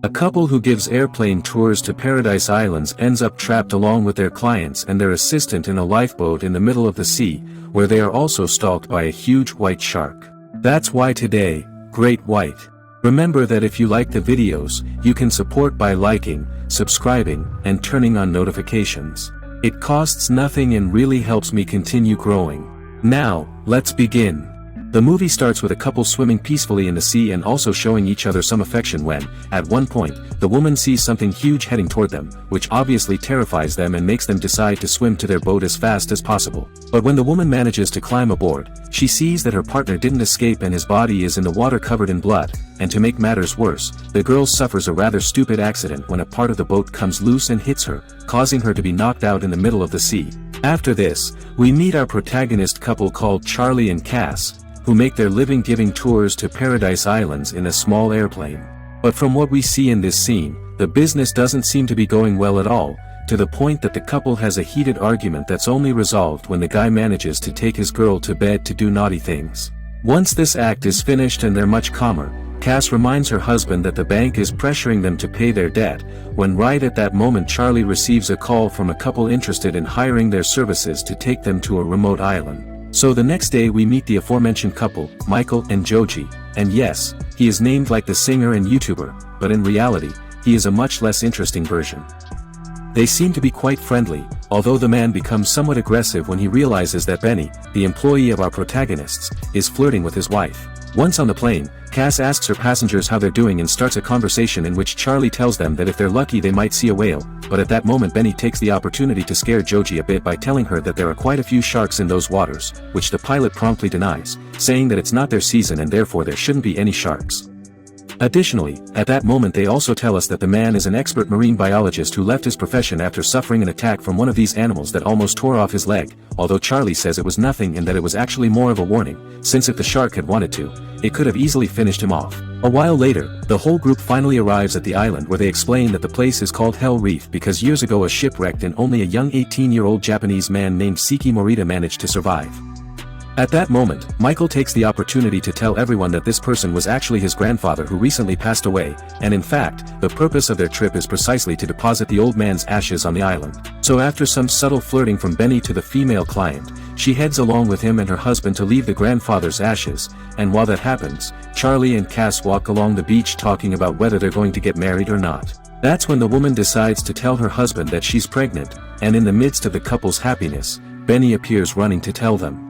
A couple who gives airplane tours to Paradise Islands ends up trapped along with their clients and their assistant in a lifeboat in the middle of the sea, where they are also stalked by a huge white shark. That's why today, Great White. Remember that if you like the videos, you can support by liking, subscribing, and turning on notifications. It costs nothing and really helps me continue growing. Now, let's begin. The movie starts with a couple swimming peacefully in the sea and also showing each other some affection when, at one point, the woman sees something huge heading toward them, which obviously terrifies them and makes them decide to swim to their boat as fast as possible. But when the woman manages to climb aboard, she sees that her partner didn't escape and his body is in the water covered in blood, and to make matters worse, the girl suffers a rather stupid accident when a part of the boat comes loose and hits her, causing her to be knocked out in the middle of the sea. After this, we meet our protagonist couple called Charlie and Cass, who make their living giving tours to Paradise Islands in a small airplane. But from what we see in this scene, the business doesn't seem to be going well at all, to the point that the couple has a heated argument that's only resolved when the guy manages to take his girl to bed to do naughty things. Once this act is finished and they're much calmer, Cass reminds her husband that the bank is pressuring them to pay their debt, when right at that moment Charlie receives a call from a couple interested in hiring their services to take them to a remote island. So the next day we meet the aforementioned couple, Michael and Joji, and yes, he is named like the singer and YouTuber, but in reality, he is a much less interesting version. They seem to be quite friendly, although the man becomes somewhat aggressive when he realizes that Benny, the employee of our protagonists, is flirting with his wife. Once on the plane, Cass asks her passengers how they're doing and starts a conversation in which Charlie tells them that if they're lucky they might see a whale, but at that moment Benny takes the opportunity to scare Joji a bit by telling her that there are quite a few sharks in those waters, which the pilot promptly denies, saying that it's not their season and therefore there shouldn't be any sharks. Additionally, at that moment they also tell us that the man is an expert marine biologist who left his profession after suffering an attack from one of these animals that almost tore off his leg, although Charlie says it was nothing and that it was actually more of a warning, since if the shark had wanted to, it could have easily finished him off. A while later, the whole group finally arrives at the island where they explain that the place is called Hell Reef because years ago a ship wrecked and only a young 18-year-old Japanese man named Seki Morita managed to survive. At that moment, Michael takes the opportunity to tell everyone that this person was actually his grandfather who recently passed away, and in fact, the purpose of their trip is precisely to deposit the old man's ashes on the island. So after some subtle flirting from Benny to the female client, she heads along with him and her husband to leave the grandfather's ashes, and while that happens, Charlie and Cass walk along the beach talking about whether they're going to get married or not. That's when the woman decides to tell her husband that she's pregnant, and in the midst of the couple's happiness, Benny appears running to tell them.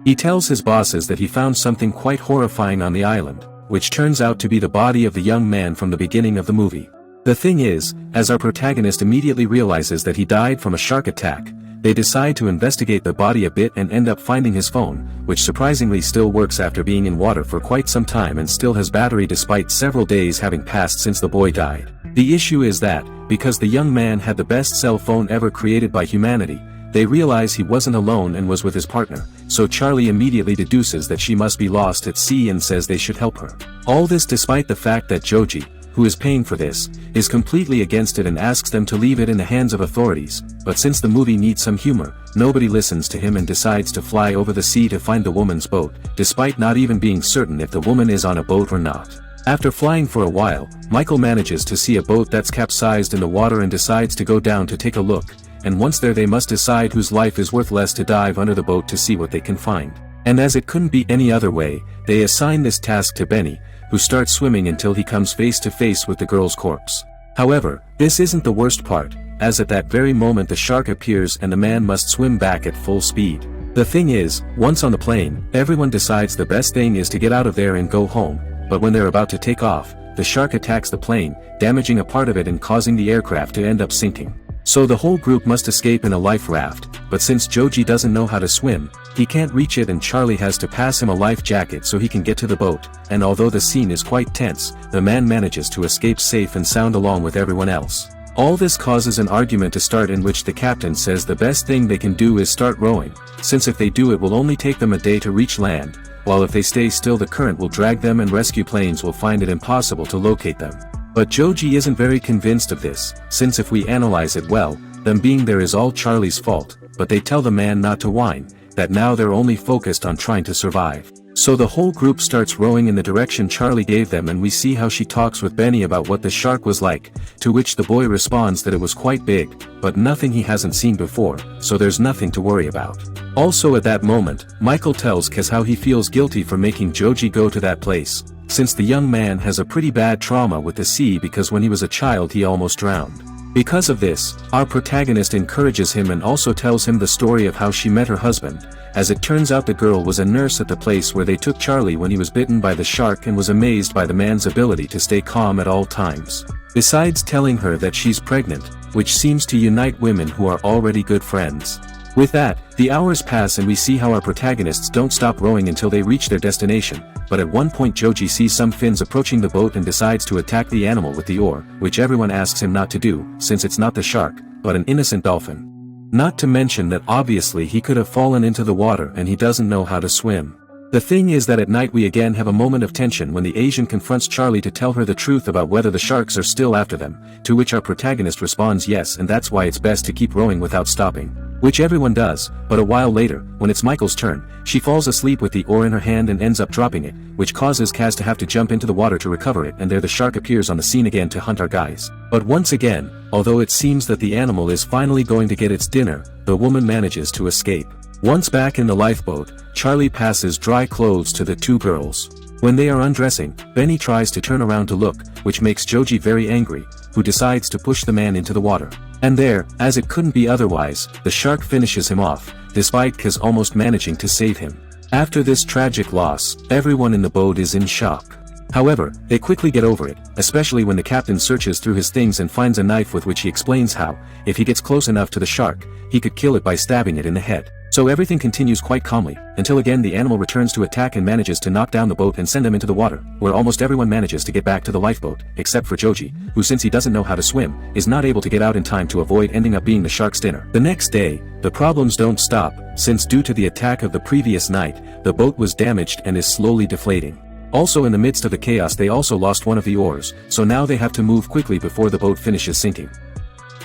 He tells his bosses that he found something quite horrifying on the island, which turns out to be the body of the young man from the beginning of the movie. The thing is, as our protagonist immediately realizes that he died from a shark attack, they decide to investigate the body a bit and end up finding his phone, which surprisingly still works after being in water for quite some time and still has battery despite several days having passed since the boy died. The issue is that, because the young man had the best cell phone ever created by humanity, they realize he wasn't alone and was with his partner, so Charlie immediately deduces that she must be lost at sea and says they should help her. All this despite the fact that Joji, who is paying for this, is completely against it and asks them to leave it in the hands of authorities, but since the movie needs some humor, nobody listens to him and decides to fly over the sea to find the woman's boat, despite not even being certain if the woman is on a boat or not. After flying for a while, Michael manages to see a boat that's capsized in the water and decides to go down to take a look, and once there they must decide whose life is worth less to dive under the boat to see what they can find. And as it couldn't be any other way, they assign this task to Benny, who starts swimming until he comes face to face with the girl's corpse. However, this isn't the worst part, as at that very moment the shark appears and the man must swim back at full speed. The thing is, once on the plane, everyone decides the best thing is to get out of there and go home, but when they're about to take off, the shark attacks the plane, damaging a part of it and causing the aircraft to end up sinking. So the whole group must escape in a life raft, but since Joji doesn't know how to swim, he can't reach it and Charlie has to pass him a life jacket so he can get to the boat, and although the scene is quite tense, the man manages to escape safe and sound along with everyone else. All this causes an argument to start in which the captain says the best thing they can do is start rowing, since if they do it will only take them a day to reach land, while if they stay still the current will drag them and rescue planes will find it impossible to locate them. But Joji isn't very convinced of this, since if we analyze it well, them being there is all Charlie's fault, but they tell the man not to whine, that now they're only focused on trying to survive. So the whole group starts rowing in the direction Charlie gave them, and we see how she talks with Benny about what the shark was like, to which the boy responds that it was quite big, but nothing he hasn't seen before, so there's nothing to worry about. Also at that moment, Michael tells Kaz how he feels guilty for making Joji go to that place, since the young man has a pretty bad trauma with the sea because when he was a child he almost drowned. Because of this, our protagonist encourages him and also tells him the story of how she met her husband. As it turns out, the girl was a nurse at the place where they took Charlie when he was bitten by the shark and was amazed by the man's ability to stay calm at all times. Besides telling her that she's pregnant, which seems to unite women who are already good friends. With that, the hours pass and we see how our protagonists don't stop rowing until they reach their destination, but at one point Joji sees some fins approaching the boat and decides to attack the animal with the oar, which everyone asks him not to do, since it's not the shark, but an innocent dolphin. Not to mention that obviously he could have fallen into the water and he doesn't know how to swim. The thing is that at night we again have a moment of tension when the Asian confronts Charlie to tell her the truth about whether the sharks are still after them, to which our protagonist responds yes, and that's why it's best to keep rowing without stopping. Which everyone does, but a while later, when it's Michael's turn, she falls asleep with the oar in her hand and ends up dropping it, which causes Kaz to have to jump into the water to recover it, and there the shark appears on the scene again to hunt our guys. But once again, although it seems that the animal is finally going to get its dinner, the woman manages to escape. Once back in the lifeboat, Charlie passes dry clothes to the two girls. When they are undressing, Benny tries to turn around to look, which makes Joji very angry, who decides to push the man into the water. And there, as it couldn't be otherwise, the shark finishes him off, despite Kaz almost managing to save him. After this tragic loss, everyone in the boat is in shock. However, they quickly get over it, especially when the captain searches through his things and finds a knife with which he explains how, if he gets close enough to the shark, he could kill it by stabbing it in the head. So everything continues quite calmly, until again the animal returns to attack and manages to knock down the boat and send them into the water, where almost everyone manages to get back to the lifeboat, except for Joji, who since he doesn't know how to swim, is not able to get out in time to avoid ending up being the shark's dinner. The next day, the problems don't stop, since due to the attack of the previous night, the boat was damaged and is slowly deflating. Also in the midst of the chaos they also lost one of the oars, so now they have to move quickly before the boat finishes sinking.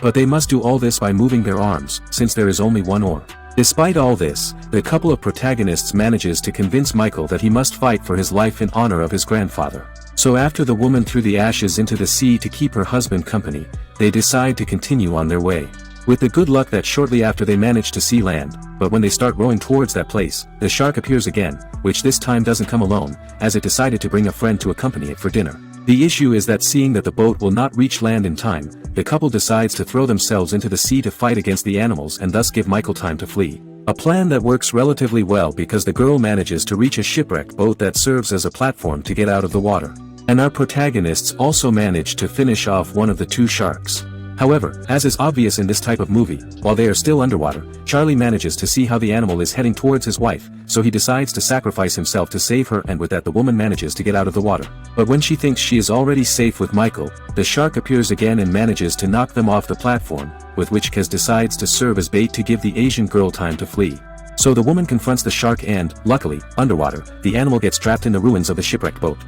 But they must do all this by moving their arms, since there is only one oar. Despite all this, the couple of protagonists manages to convince Michael that he must fight for his life in honor of his grandfather. So after the woman threw the ashes into the sea to keep her husband company, they decide to continue on their way. With the good luck that shortly after they manage to see land, but when they start rowing towards that place, the shark appears again, which this time doesn't come alone, as it decided to bring a friend to accompany it for dinner. The issue is that seeing that the boat will not reach land in time, the couple decides to throw themselves into the sea to fight against the animals and thus give Michael time to flee. A plan that works relatively well because the girl manages to reach a shipwrecked boat that serves as a platform to get out of the water. And our protagonists also manage to finish off one of the two sharks. However, as is obvious in this type of movie, while they are still underwater, Charlie manages to see how the animal is heading towards his wife, so he decides to sacrifice himself to save her, and with that the woman manages to get out of the water. But when she thinks she is already safe with Michael, the shark appears again and manages to knock them off the platform, with which Kaz decides to serve as bait to give the Asian girl time to flee. So the woman confronts the shark and, luckily, underwater, the animal gets trapped in the ruins of the shipwrecked boat.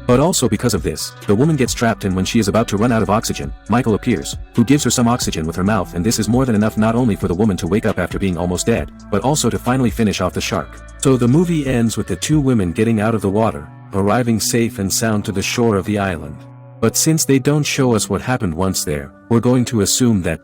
But also because of this, the woman gets trapped, and when she is about to run out of oxygen, Michael appears, who gives her some oxygen with her mouth, and this is more than enough not only for the woman to wake up after being almost dead, but also to finally finish off the shark. So the movie ends with the two women getting out of the water, arriving safe and sound to the shore of the island. But since they don't show us what happened once there, we're going to assume that